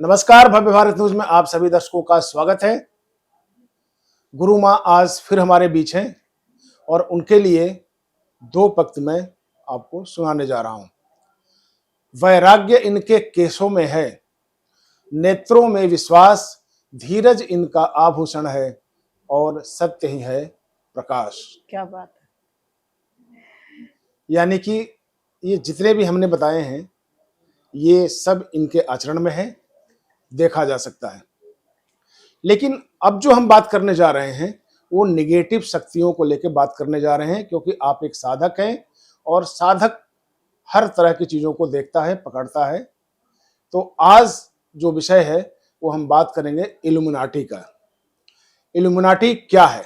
नमस्कार, भव्य भारत न्यूज में आप सभी दर्शकों का स्वागत है। गुरु माँ आज फिर हमारे बीच हैं और उनके लिए दो पंक्ति मैं आपको सुनाने जा रहा हूं। वैराग्य इनके केशों में है, नेत्रों में विश्वास, धीरज इनका आभूषण है और सत्य ही है प्रकाश। क्या बात है। यानी कि ये जितने भी हमने बताए हैं ये सब इनके आचरण में है, देखा जा सकता है। लेकिन अब जो हम बात करने जा रहे हैं वो निगेटिव शक्तियों को लेकर बात करने जा रहे हैं, क्योंकि आप एक साधक हैं और साधक हर तरह की चीजों को देखता है, पकड़ता है। तो आज जो विषय है वो हम बात करेंगे इल्यूमिनाटी का। इल्यूमिनाटी क्या है,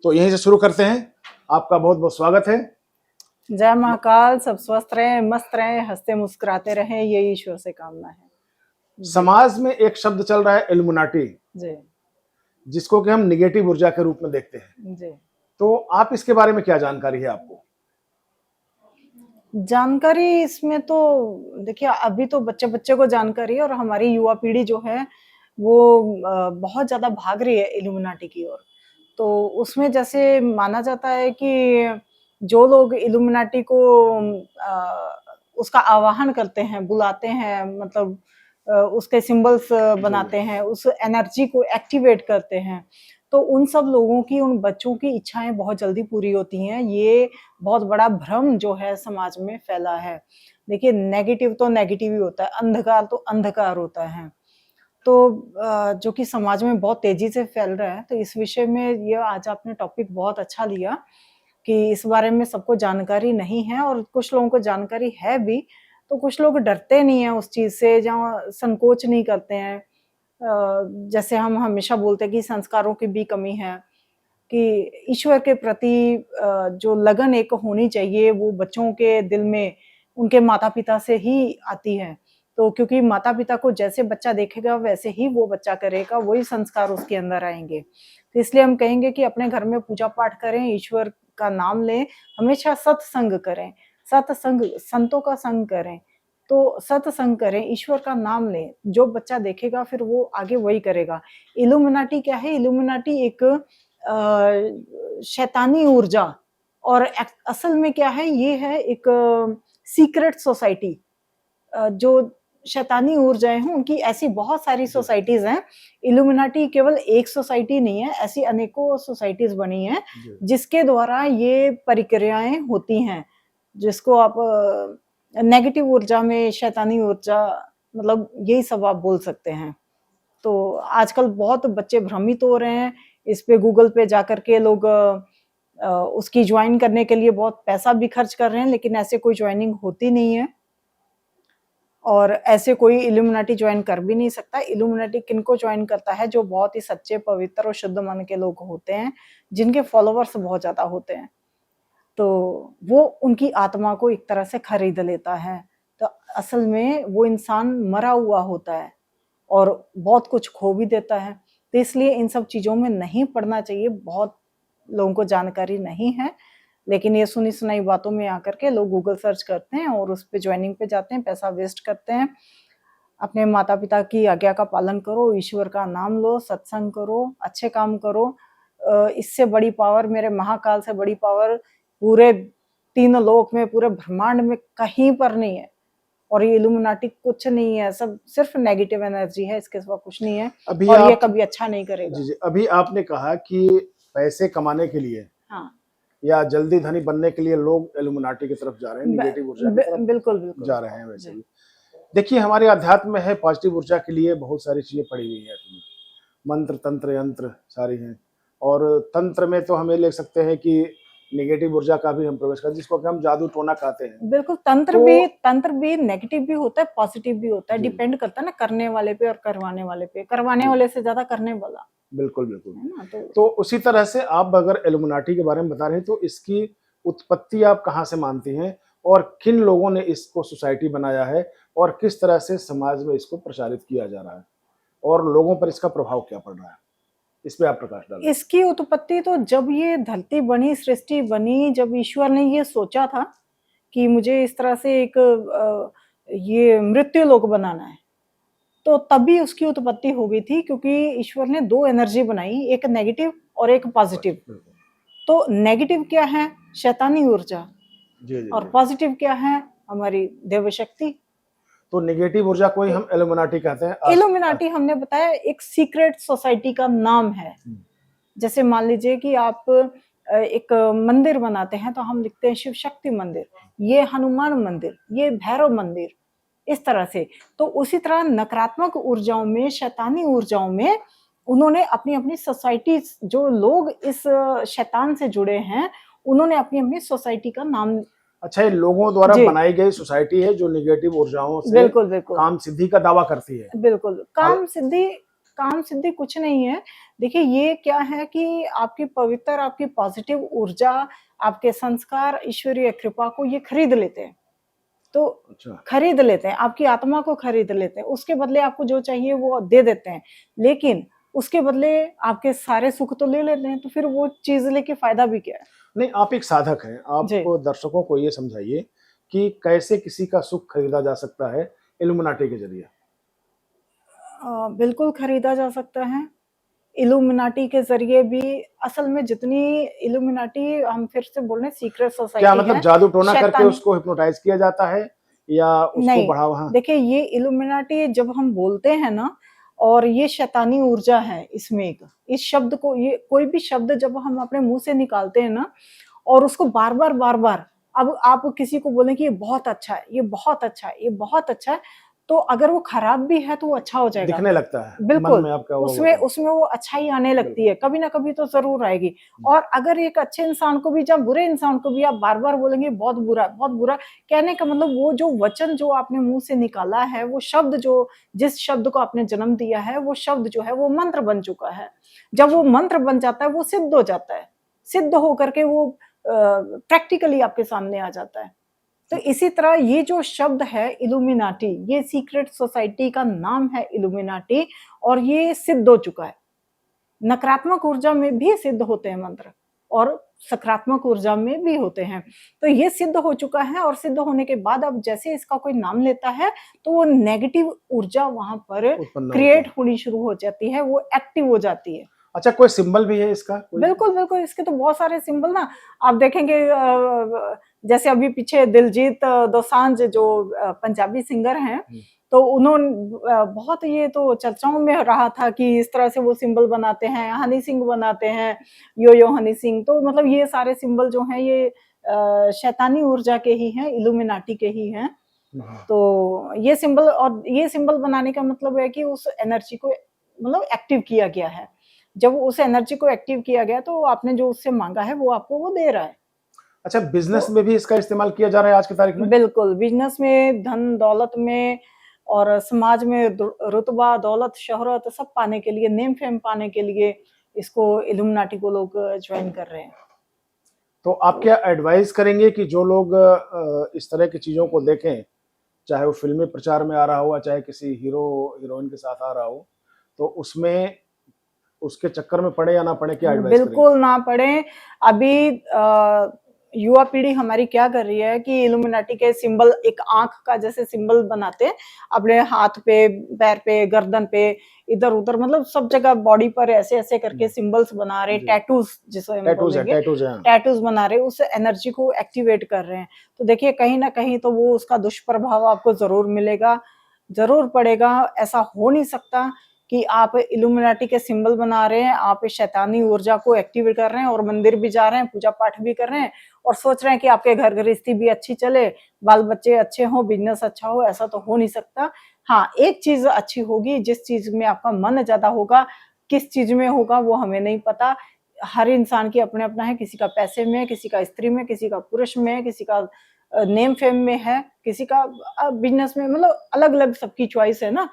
तो यहीं से शुरू करते हैं। आपका बहुत बहुत स्वागत है। जय महाकाल, सब स्वस्थ रहे, मस्त रहे, हंसते मुस्कुराते रहे, ये ईश्वर से कामना है। समाज में एक शब्द चल रहा है इल्यूमिनाटी जी जिसको कि हम निगेटिव ऊर्जा के रूप में देखते हैं। जी। तो आप इसके बारे में क्या जानकारी है आपको? जानकारी इसमें तो देखिए, अभी तो बच्चे बच्चे को जानकारी है और हमारी युवा पीढ़ी जो है वो बहुत ज्यादा भाग रही है इल्यूमिनाटी की ओर। तो उसमें जैसे माना जाता है कि जो लोग इल्यूमिनाटी को उसका आवाहन करते हैं, बुलाते हैं, मतलब उसके सिंबल्स बनाते हैं, उस एनर्जी को एक्टिवेट करते हैं, तो उन सब लोगों की, उन बच्चों की इच्छाएं बहुत जल्दी पूरी होती हैं। ये बहुत बड़ा भ्रम जो है समाज में फैला है। देखिए, नेगेटिव तो नेगेटिव ही होता है, अंधकार तो अंधकार होता है। तो जो कि समाज में बहुत तेजी से फैल रहा है। तो इस विषय में ये आज आपने टॉपिक बहुत अच्छा लिया कि इस बारे में सबको जानकारी नहीं है, और कुछ लोगों को जानकारी है भी, तो कुछ लोग डरते नहीं है उस चीज से, जहाँ संकोच नहीं करते हैं। जैसे हम हमेशा बोलते हैं कि संस्कारों की भी कमी है, कि ईश्वर के प्रति जो लगन एक होनी चाहिए वो बच्चों के दिल में उनके माता पिता से ही आती है। तो क्योंकि माता पिता को जैसे बच्चा देखेगा वैसे ही वो बच्चा करेगा, वही संस्कार उसके अंदर आएंगे। तो इसलिए हम कहेंगे कि अपने घर में पूजा पाठ करें, ईश्वर का नाम लें, हमेशा सत्संग करें, सत्संग संतों का संग करें। तो सत्संग करें, ईश्वर का नाम लें, जो बच्चा देखेगा फिर वो आगे वही करेगा। इल्यूमिनाटी क्या है? इल्यूमिनाटी एक शैतानी ऊर्जा, और असल में क्या है, ये है एक सीक्रेट सोसाइटी। जो शैतानी ऊर्जाएं हैं उनकी ऐसी बहुत सारी सोसाइटीज हैं। इल्यूमिनाटी केवल एक सोसाइटी नहीं है, ऐसी अनेकों सोसाइटीज बनी हैं जिसके द्वारा ये प्रक्रियाएं होती हैं, जिसको आप नेगेटिव ऊर्जा में शैतानी ऊर्जा, मतलब यही सब आप बोल सकते हैं। तो आजकल बहुत बच्चे भ्रमित हो रहे हैं। इस पे गूगल पे जाकर के लोग उसकी ज्वाइन करने के लिए बहुत पैसा भी खर्च कर रहे हैं, लेकिन ऐसे कोई ज्वाइनिंग होती नहीं है और ऐसे कोई इल्यूमिनाटी ज्वाइन कर भी नहीं सकता। इल्यूमिनाटी किनको ज्वाइन करता है? जो बहुत ही सच्चे, पवित्र और शुद्ध मन के लोग होते हैं, जिनके फॉलोवर्स बहुत ज्यादा होते हैं। तो वो उनकी आत्मा को एक तरह से खरीद लेता है। तो असल में वो इंसान मरा हुआ होता है और बहुत कुछ खो भी देता है। तो इसलिए इन सब चीजों में नहीं पड़ना चाहिए। बहुत लोगों को जानकारी नहीं है, लेकिन ये सुनी सुनाई बातों में आकर के लोग गूगल सर्च करते हैं और उस पे ज्वाइनिंग पे जाते हैं, पैसा वेस्ट करते हैं। अपने माता पिता की आज्ञा का पालन करो, ईश्वर का नाम लो, सत्संग करो, अच्छे काम करो। इससे बड़ी पावर, मेरे महाकाल से बड़ी पावर पूरे तीनों लोक में, पूरे ब्रह्मांड में कहीं पर नहीं है। और ये इल्यूमिनाटी कुछ नहीं है, सब सिर्फ नेगेटिव एनर्जी है, इसके सिवा कुछ नहीं है। और ये कभी अच्छा नहीं करेगा। जी, अभी आपने कहा कि पैसे कमाने के लिए, हाँ, या जल्दी धनी बनने के लिए लोग इल्यूमिनाटी की तरफ जा रहे हैं, निगेटिव ऊर्जा की तरफ बिल्कुल बिल्कुल जा रहे हैं। वैसे भी देखिए, हमारे अध्यात्म में है, पॉजिटिव ऊर्जा के लिए बहुत सारी चीजें पड़ी हुई है, मंत्र तंत्र यंत्र सारी हैं। और तंत्र में तो हमें ले सकते हैं कि नेगेटिव ऊर्जा का भी हम प्रवेश करते हैं, जिसको कि हम जादू टोना कहते हैं। बिल्कुल, तंत्र भी नेगेटिव भी होता है, पॉजिटिव भी होता है। डिपेंड करता है ना करने वाले पे और करवाने वाले पे। करवाने वाले से ज्यादा करने वाला। बिल्कुल बिल्कुल है ना। तो उसी तरह से आप अगर इल्यूमिनाटी के बारे में बता रहे हैं, तो इसकी उत्पत्ति आप कहाँ से मानती हैं और किन लोगों ने इसको सोसाइटी बनाया है और किस तरह से समाज में इसको प्रचारित किया जा रहा है और लोगों पर इसका प्रभाव क्या पड़ रहा है, इस पे आप प्रकाश डालें। इसकी उत्पत्ति तो जब ये धरती बनी, सृष्टि बनी, जब ईश्वर ने ये सोचा था कि मुझे इस तरह से एक ये मृत्यु लोक बनाना है, तो तभी उसकी उत्पत्ति हो गई थी, क्योंकि ईश्वर ने दो एनर्जी बनाई, एक नेगेटिव और एक पॉजिटिव। बिल्कुल। तो नेगेटिव क्या है? शैतानी ऊर्जा। जी जी और जी। पॉजिटिव क्या है? हमारी देव शक्ति। तो नेगेटिव ऊर्जा को ही तो हम एल्यूमिनाटी कहते हैं। इल्यूमिनाटी हमने बताया एक सीक्रेट सोसाइटी का नाम है। जैसे मान लीजिए कि आप एक मंदिर बनाते हैं तो हम लिखते हैं शिव शक्ति मंदिर, ये हनुमान मंदिर, ये भैरव मंदिर, इस तरह से। तो उसी तरह नकारात्मक ऊर्जाओं में, शैतानी ऊर्जाओं में उन्होंने अपनी अपनी सोसाइटी, जो लोग इस शैतान से जुड़े हैं, उन्होंने अपनी अपनी सोसाइटी का नाम। अच्छा, ये लोगों द्वारा जी बनाई गई सोसाइटी है जो नेगेटिव ऊर्जाओं से बिल्कुल बिल्कुल काम सिद्धि का दावा करती है। बिल्कुल। हाल- काम सिद्धि कुछ नहीं है। देखिए ये क्या है कि आपकी पवित्र, आपकी पॉजिटिव ऊर्जा, आपके संस्कार, ईश्वरीय कृपा को ये खरीद लेते हैं। तो अच्छा। खरीद लेते हैं, आपकी आत्मा को खरीद लेते हैं, उसके बदले आपको जो चाहिए वो दे देते हैं, लेकिन उसके बदले आपके सारे सुख तो ले लेते हैं। तो फिर वो चीज लेके फायदा भी क्या है? नहीं, आप एक साधक हैं, आप जी दर्शकों को ये समझाइए कि कैसे किसी का सुख खरीदा जा सकता है इल्यूमिनाटी के जरिए। बिल्कुल खरीदा जा सकता है इल्यूमिनाटी के जरिए भी। असल में जितनी इल्यूमिनाटी, हम फिर से बोल रहे हैं, सीक्रेट क्या सोसाइटी मतलब है, जादू टोना करके शैतानी। उसको हिप्नोटाइज किया जाता है या उसको नहीं, बढ़ावा? हाँ। देखिए ये इल्यूमिनाटी जब हम बोलते हैं ना, और ये शैतानी ऊर्जा है इसमें, एक इस शब्द को, ये कोई भी शब्द जब हम अपने मुंह से निकालते हैं ना, और उसको बार बार, अब आप किसी को बोलें कि ये बहुत अच्छा है, ये बहुत अच्छा है, ये बहुत अच्छा है, तो अगर वो खराब भी है तो वो अच्छा हो जाएगा। दिखने लगता है मन बिल्कुल, में आपका वो उसमें होता है। उसमें वो अच्छाई आने लगती बिल्कुल। है, कभी ना कभी तो ज़रूर आएगी। और अगर एक अच्छे इंसान को भी, या बुरे इंसान को भी आप बार-बार बोलेंगे बहुत बुरा है, बहुत बुरा है, कहने का मतलब वो जो वचन जो आपने मुँह से निकाला है, वो शब्द जो, जिस शब्द को आपने जन्म दिया है, वो शब्द जो है वो मंत्र बन चुका है। जब वो मंत्र बन जाता है, वो सिद्ध हो जाता है। सिद्ध होकर के वो प्रैक्टिकली आपके सामने आ जाता है। तो इसी तरह ये जो शब्द है इल्यूमिनाटी, ये सीक्रेट सोसाइटी का नाम है इल्यूमिनाटी, और ये सिद्ध हो चुका है। नकारात्मक ऊर्जा में भी सिद्ध होते हैं मंत्र, और सकारात्मक ऊर्जा में भी होते हैं। तो ये सिद्ध हो चुका है, और सिद्ध होने के बाद अब जैसे इसका कोई नाम लेता है तो वो नेगेटिव ऊर्जा वहां पर उत्पन्न होता क्रिएट है। होनी शुरू हो जाती है, वो एक्टिव हो जाती है। अच्छा, कोई सिंबल भी है इसका कोई? बिल्कुल, बिल्कुल, इसके तो बहुत सारे सिंबल ना, आप देखेंगे जैसे अभी पीछे दिलजीत दोसांझ जो पंजाबी सिंगर हैं, तो बहुत ये तो चर्चाओं में रहा था कि इस तरह से वो सिंबल बनाते हैं, हनी सिंह बनाते हैं, यो-यो हनी सिंह। तो मतलब ये सारे सिंबल जो हैं ये शैतानी ऊर्जा के ही हैं, इल्यूमिनाटी के ही हैं। तो ये सिंबल बनाने का मतलब है कि उस एनर्जी को मतलब एक्टिव किया गया है। जब उस एनर्जी को एक्टिव किया गया तो आपने जो उससे मांगा है वो आपको वो दे रहा है। अच्छा, बिजनेस तो में भी इसका इस्तेमाल किया जा रहा है आज की तारीख में? बिल्कुल, बिजनेस में, धन दौलत में, और समाज में रुतबा, दौलत, शोहरत सब पाने के लिए, नेम फेम पाने के लिए इसको इल्यूमिनाटी को लोग ज्वाइन कर रहे हैं। तो आप क्या एडवाइस करेंगे कि जो लोग इस तरह की चीजों को देखें, चाहे वो फिल्मी प्रचार में आ रहा हो, चाहे किसी हीरो हीरोइन के साथ आ रहा हो, तो उसमें उसके चक्कर में पड़े या ना पड़े, क्या एडवाइस करेंगे? बिल्कुल ना पड़े। अभी युवा पीढ़ी हमारी क्या कर रही है कि इल्यूमिनाटी के सिंबल, एक आंख का जैसे सिंबल बनाते हैं अपने हाथ पे, पैर पे, गर्दन पे, इधर उधर, मतलब सब जगह बॉडी पर ऐसे ऐसे करके सिंबल्स बना रहे, टैटूज जिसे हम बोलेंगे, टैटूज है। टैटूज बना रहे, उस एनर्जी को एक्टिवेट कर रहे हैं। तो देखिए कहीं ना कहीं तो वो उसका दुष्प्रभाव आपको जरूर मिलेगा, जरूर पड़ेगा। ऐसा हो नहीं सकता कि आप इल्यूमिनाटी के सिंबल बना रहे हैं, आप इस शैतानी ऊर्जा को एक्टिवेट कर रहे हैं, और मंदिर भी जा रहे हैं, पूजा पाठ भी कर रहे हैं, और सोच रहे हैं कि आपके घर गृहस्थी भी अच्छी चले, बाल बच्चे अच्छे हों, बिजनेस अच्छा हो। ऐसा तो हो नहीं सकता। हाँ, एक चीज अच्छी होगी, जिस चीज में आपका मन ज्यादा होगा, किस चीज में होगा वो हमें नहीं पता। हर इंसान की अपने अपना है, किसी का पैसे में, किसी का स्त्री में, किसी का पुरुष में, किसी का नेम फेम में है, किसी का बिजनेस में, मतलब अलग अलग सबकी चॉइस है ना।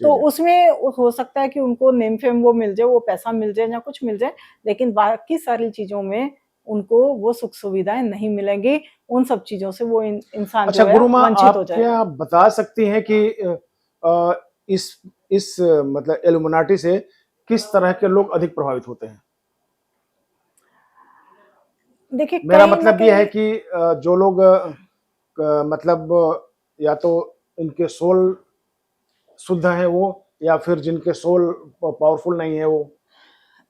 तो उसमें हो सकता है कि उनको नेम फेम वो मिल जाए, वो पैसा मिल जाए या कुछ मिल जाए, लेकिन बाकी सारी चीजों में उनको वो सुख सुविधाएं नहीं मिलेंगी। उन सब चीजों से वो इंसान अच्छा जो है गुरु माँ, वंचित हो आप जाएगा। क्या बता सकती हैं कि इस मतलब इल्यूमिनाटी से किस तरह के लोग अधिक प्रभावित होते हैं? देखिए मेरा कहीं ना मतलब ये है कहीं, कि जो लोग मतलब या तो इनके सोल शुद्ध हैं वो, या फिर जिनके सोल पावरफुल नहीं है वो?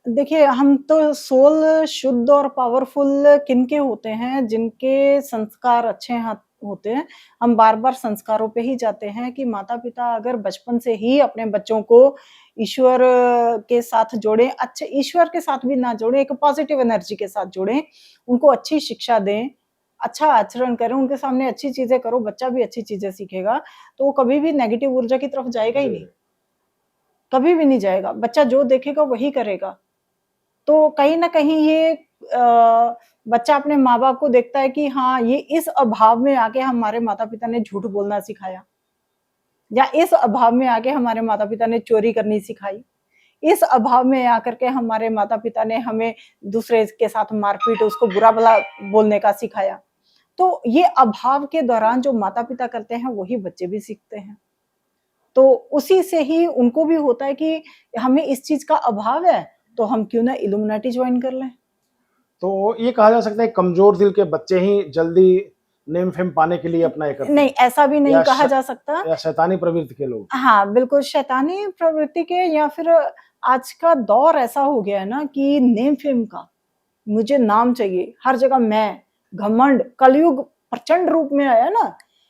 देखिए, हम तो सोल शुद्ध और पावरफुल किनके होते हैं, जिनके संस्कार अच्छे होते हैं। हम बार-बार संस्कारों पे ही जाते हैं कि माता-पिता अगर बचपन से ही अपने बच्चों को ईश्वर के साथ जोड़ें, अच्छे ईश्वर के साथ भी ना जोड़ें, एक पॉजिटिव एनर्जी के साथ जोड़ें, उनको अच्छी शिक्षा दें, अच्छा आचरण करें, उनके सामने अच्छी चीज़ें करो, बच्चा भी अच्छी चीज़ें सीखेगा, तो वो कभी भी नेगेटिव ऊर्जा की तरफ जाएगा ही जी। नहीं, कभी भी नहीं जाएगा। बच्चा जो देखेगा वही करेगा। तो कहीं न कहीं ये बच्चा अपने माँ-बाप को देखता है कि हाँ, ये इस अभाव में आके हमारे माता-पिता ने झूठ बोलना सिखाया, या इस अभाव में आके हमारे माता-पिता ने चोरी करनी सिखाई, इस अभाव में आकर के हमारे माता-पिता ने हमें दूसरे के साथ मारपीट, उसको बुरा-भला बोलने का सिखाया। तो ये अभाव के दौरान जो माता-पिता करते हैं, वही बच्चे भी सीखते हैं। तो उसी से ही उनको भी होता है कि हमें इस चीज़ का अभाव है, तो हम क्यों ना इल्यूमिनाटी जॉइन कर लें। तो ये कहा जा सकता है कमजोर दिल के बच्चे ही जल्दी नेम फेम पाने के लिए अपना ये करते नहीं, हैं, ऐसा भी नहीं या कहा जा सकता। या शैतानी प्रवृत्ति के लोग? हाँ, बिल्कुल शैतानी प्रवृत्ति के, या फिर आज का दौर ऐसा हो गया है ना कि नेम फेम का, मुझे नाम चाहिए, हर जगह मैं, घमंड, कलयुग प्रचंड रूप में आया ना,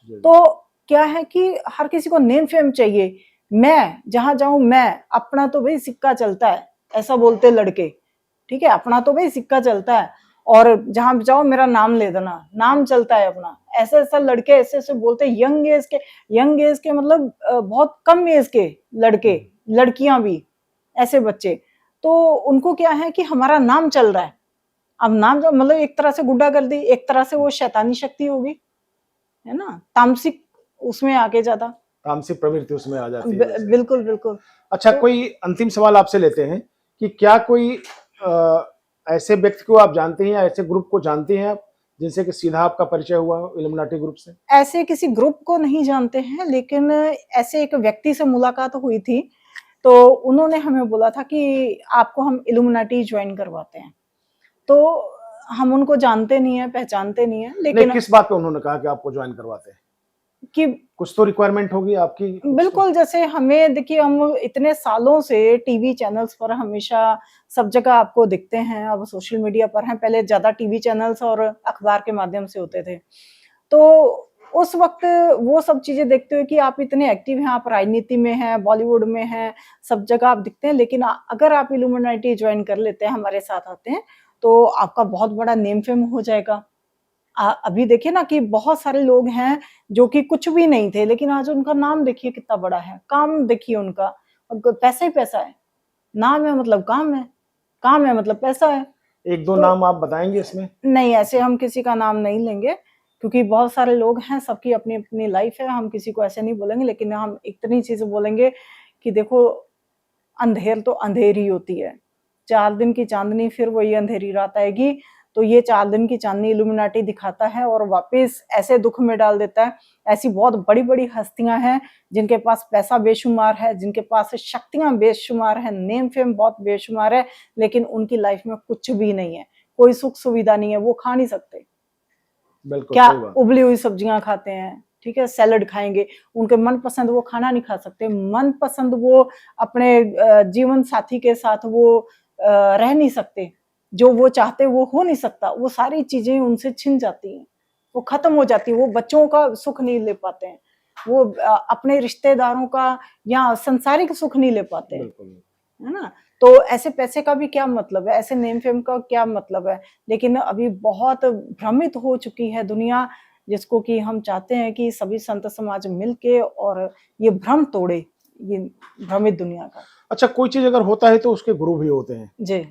जी। तो क्या है कि हर किसी को नेम फेम चाहिए। मैं, जहाँ जाऊँ मैं, अपना तो भई सिक्का चलता है, ऐसा बोलते लड़के, ठीक है? अपना तो भई सिक्का चलता है, और जहाँ भी जाओ मेरा नाम ले देना, नाम चलता है अपना। ऐसा-ऐसा लड़के ऐसे-ऐसे बोलते, यंग एज के मतलब बहुत कम एज के लड़के, लड़कियाँ भी, ऐसे बच्चे। तो उनको क्या है कि हमारा नाम चल रहा है। अब नाम जो मतलब एक तरह से गुंडागर्दी, एक तरह से वो शैतानी शक्ति होगी, है ना? तामसिक उसमें आके ज़्यादा। तामसिक प्रवृत्ति उसमें आ जाती है जैसे। बिल्कुल, बिल्कुल। अच्छा, तो कोई अंतिम सवाल आपसे लेते हैं कि क्या कोई ऐसे व्यक्ति को आप जानते हैं या ऐसे ग्रुप को जानते हैं आप, जिनसे कि सीधा आपका परिचय हुआ हो इल्यूमिनाटी ग्रुप से? ऐसे किसी ग्रुप को नहीं जानते हैं, लेकिन ऐसे एक व्यक्ति से मुलाकात हुई थी, तो उन्होंने हमें बोला था कि आपको हम इल्यूमिनाटी जॉइन करवाते हैं। तो हम उनको जानते नहीं हैं, पहचानते नहीं हैं, नहीं, लेकिन किस बात पे उन्होंने कहा कि आपको ज्वाइन करवाते हैं? कि कुछ तो रिक्वायरमेंट होगी आपकी, कुछ तो? बिल्कुल, जैसे हमें देखिए, हम इतने सालों से टीवी चैनल्स पर हमेशा सब जगह आपको दिखते हैं, अब सोशल मीडिया पर हैं, पहले ज़्यादा टीवी चैनल्स और अखबार के माध्यम से होते थे। तो उस वक़्त वो सब चीज़ें देखते हुए कि आप इतने एक्टिव हैं, आप राजनीति में हैं, बॉलीवुड में हैं, सब जगह आप दिखते हैं, लेकिन अगर आप इल्यूमिनाटी जॉइन कर लेते हैं, हमारे साथ आते हैं, तो आपका बहुत बड़ा नेम फेम हो जाएगा। अभी देखिए ना कि बहुत सारे लोग हैं जो कि कुछ भी नहीं थे, लेकिन आज उनका नाम देखिए कितना बड़ा है, काम देखिए उनका, पैसा ही पैसा है, नाम है मतलब काम है मतलब पैसा है। एक दो तो नाम आप बताएंगे इसमें? नहीं, ऐसे हम किसी का नाम नहीं लेंगे, क्योंकि बहुत सारे लोग हैं, सबकी अपनी-अपनी लाइफ है, हम किसी को ऐसे नहीं बोलेंगे, लेकिन हम इतनी चीज़ बोलेंगे कि देखो, अंधेर तो अंधेर ही होती है। 4 दिन की चाँदनी, फिर वही अंधेरी रात आएगी। तो ये 4 दिन की चाँदनी इल्यूमिनाटी दिखाता है और वापस ऐसे दुःख में डाल देता है। ऐसी बहुत बड़ी-बड़ी हस्तियाँ हैं, जिनके पास पैसा बेशुमार है, जिनके पास शक्तियाँ बेशुमार हैं, नेम-फेम बहुत बेशुमार है, लेकिन उनकी लाइफ में कुछ भी नहीं है। कोई सुख-सुविधा नहीं है, वो खा नहीं सकते। बिल्कुल, क्या सही बात। उबली हुई सब्जियाँ खाते हैं, ठीक है? सैलेड खाएँगे, उनके मनपसंद वो खाना नहीं खा सकते, मनपसंद वो अपने जीवन साथी के साथ वो रह नहीं सकते, जो वो चाहते वो हो नहीं सकता, वो सारी चीज़ें उनसे छिन जाती हैं, वो खत्म हो जाती हैं, वो बच्चों का सुख नहीं ले पाते हैं, वो अपने रिश्तेदारों का या सांसारिक सुख नहीं ले पाते हैं, बिल्कुल। है ना? तो ऐसे पैसे का भी क्या मतलब है, ऐसे नेम-फेम का क्या मतलब है? लेकिन अभी बहुत भ्रमित हो चुकी है दुनिया, जिसको कि हम चाहते हैं कि सभी संत समाज मिलके और ये भ्रम तोड़े, ये भ्रमित दुनिया का। अच्छा, कोई चीज़ अगर होता है तो उसके गुरु भी होते हैं। जी।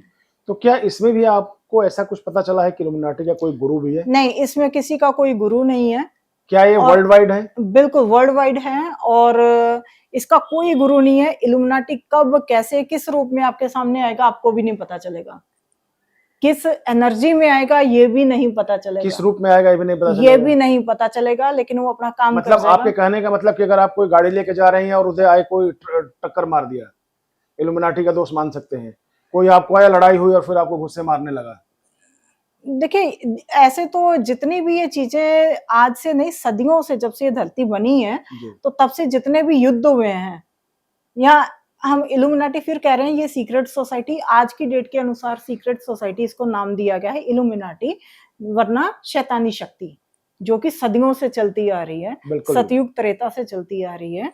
तो क्या इसमें भी आपको ऐसा कुछ पता चला है कि इल्यूमिनाटी का कोई गुरु भी है? नहीं, इसमें किसी का कोई गुरु नहीं है। क्या ये और वर्ल्ड वाइड है? बिल्कुल वर्ल्ड वाइड है, और इसका कोई गुरु नहीं है। इल्यूमिनाटी कब, कैसे, किस रूप में आपके सामने आएगा, आपको भी नहीं पता चलेगा। किस एनर्जी में आएगा, ये भी नहीं पता चलेगा। किस रूप में आएगा ये भी नहीं पता ये चलेगा? भी नहीं पता चलेगा, लेकिन वो अपना काम कर मतलब आपके जाएगा। कहने का मतलब कि अगर आप कोई गाड़ी लेके जा रहे हैं और उधर आए कोई टक्कर मार दिया, इल्यूमिनाटी का दोष मान सकते हैं। कोई आपको आया, लड़ाई हुई और फिर आपको गुस्से मारने लगा। देखिए, ऐसे तो जितनी भी ये चीज़ें आज से नहीं, सदियों से, जब से ये धरती बनी है, जी। तो तब से जितने भी युद्ध हुए हैं, या हम इल्यूमिनाटी फिर कह रहे हैं ये सीक्रेट सोसाइटी, आज की डेट के अनुसार सीक्रेट सोसाइटी इसको नाम दिया गया है इल्यूमिनाटी, वरना शैतानी शक्ति जो कि सदियों से चलती आ रही है, बिल्कुल सतयुग त्रेता से चलती आ रही है।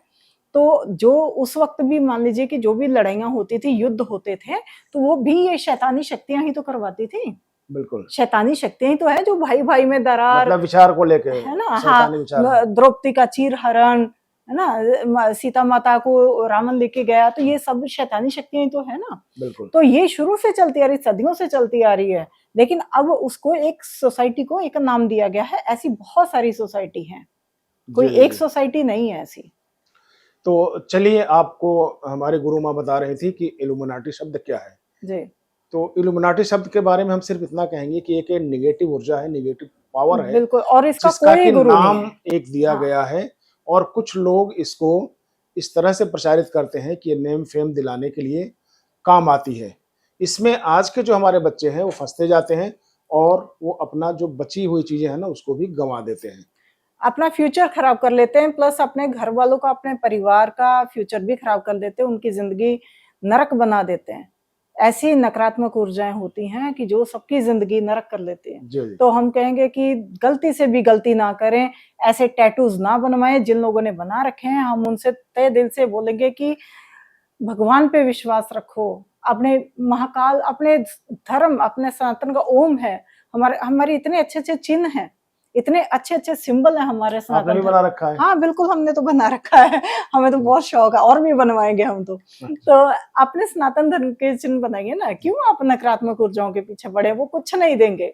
तो जो उस वक्त भी मान लीजिए कि जो भी लड़ाइयां होती थी, युद्ध होते थे, तो वो भी ये शैतानी शक्तियां ही तो करवाती थी। बिल्कुल, शैतानी शक्तियां ही तो है जो भाई भाई में दरार, मतलब विचार को लेके है ना, शैतानी विचार। हाँ, द्रौपदी का चीर हरण, है ना, सीता माता को रावण लेके गया, तो ये सब शैतानी शक्तियां ही तो है ना। बिल्कुल, तो ये शुरू से चलती आ रही, सदियों से चलती आ रही है, लेकिन अब उसको एक सोसाइटी को एक नाम दिया गया है। ऐसी बहुत सारी सोसाइटी हैं, कोई जी, एक जी। सोसाइटी नहीं है ऐसी। तो चलिए, आपको हमारे गुरु माँ बता रही थी कि इल्यूमिनाटी शब्द क्या है। जी, तो इल्यूमिनाटी शब्द के बारे में हम सिर्फ इतना कहेंगे कि एक निगेटिव ऊर्जा है, निगेटिव पावर है, बिल्कुल, और इसका जिसका कोई कि गुरु नहीं नाम है। एक दिया हाँ, गया है, और कुछ लोग इसको इस तरह से प्रचारित करते हैं कि ये नेम फेम दिलाने के लिए काम आती है। इसमें आज के जो हमारे बच्चे हैं वो फंसते जाते हैं, और वो अपना जो बची हुई चीजें हैं ना उसको भी गंवा देते हैं। अपना फ्यूचर खराब कर लेते हैं, प्लस अपने घर वालों का, अपने परिवार का फ्यूचर भी खराब कर देते हैं, उनकी जिंदगी नरक बना देते हैं। ऐसी नकारात्मक ऊर्जाएं होती हैं कि जो सबकी जिंदगी नरक कर लेती हैं। जी, जी। तो हम कहेंगे कि गलती से भी गलती ना करें, ऐसे टैटूज ना बनवाएं। जिन लोगों ने बना रखे हैं, हम उनसे तहे दिल से बोलेंगे कि भगवान पे विश्वास रखो, अपने महाकाल, अपने धर्म, अपने सनातन का ओम है, हमारे हमारे इतने अच्छे अच्छे चिन्ह हैं, इतने अच्छे अच्छे सिंबल हैं हमारे आपने सनातन भी धर्म। बना रखा है? हाँ बिल्कुल, हमने तो बना रखा है, हमें तो बहुत शौक है, और भी बनवाएंगे हम तो। तो अपने सनातन धर्म के चिन्ह बनाइए ना, क्यों आप नकारात्मक ऊर्जाओं के पीछे पड़े, वो कुछ नहीं देंगे।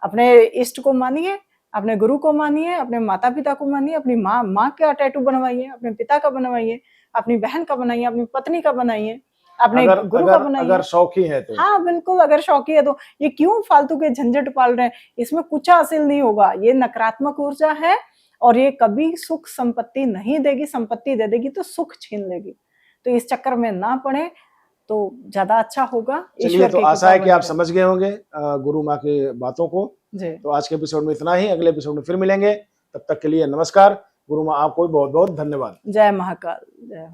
अपने इष्ट को मानिए, अपने गुरु को मानिए, अपने माता पिता को मानिए, अपनी माँ का टैटू बनवाइए, अपने पिता का बनवाइए, अपनी बहन का बनाइए, अपनी पत्नी का बनाइए, अपने अगर गुरु का अगर बनाइए। अगर शौकी है तो। हाँ बिल्कुल, अगर शौकी है तो। ये क्यों फालतू के झंझट पाल रहे हैं, इसमें कुछ हासिल नहीं होगा। ये नकारात्मक ऊर्जा है, और ये कभी सुख संपत्ति नहीं देगी, संपत्ति दे देगी तो सुख छीन लेगी। तो इस चक्कर में ना पड़े तो ज्यादा अच्छा होगा। चलिए, ईश्वर तो की आशा है कृपा कि आप बनी समझ गए होंगे गुरु माँ की बातों को। रहे। जी, तो आज के एपिसोड में इतना ही, अगले एपिसोड में फिर मिलेंगे। तब तक के लिए नमस्कार। गुरु माँ आपको भी बहुत बहुत धन्यवाद। जय महाकाल, जय।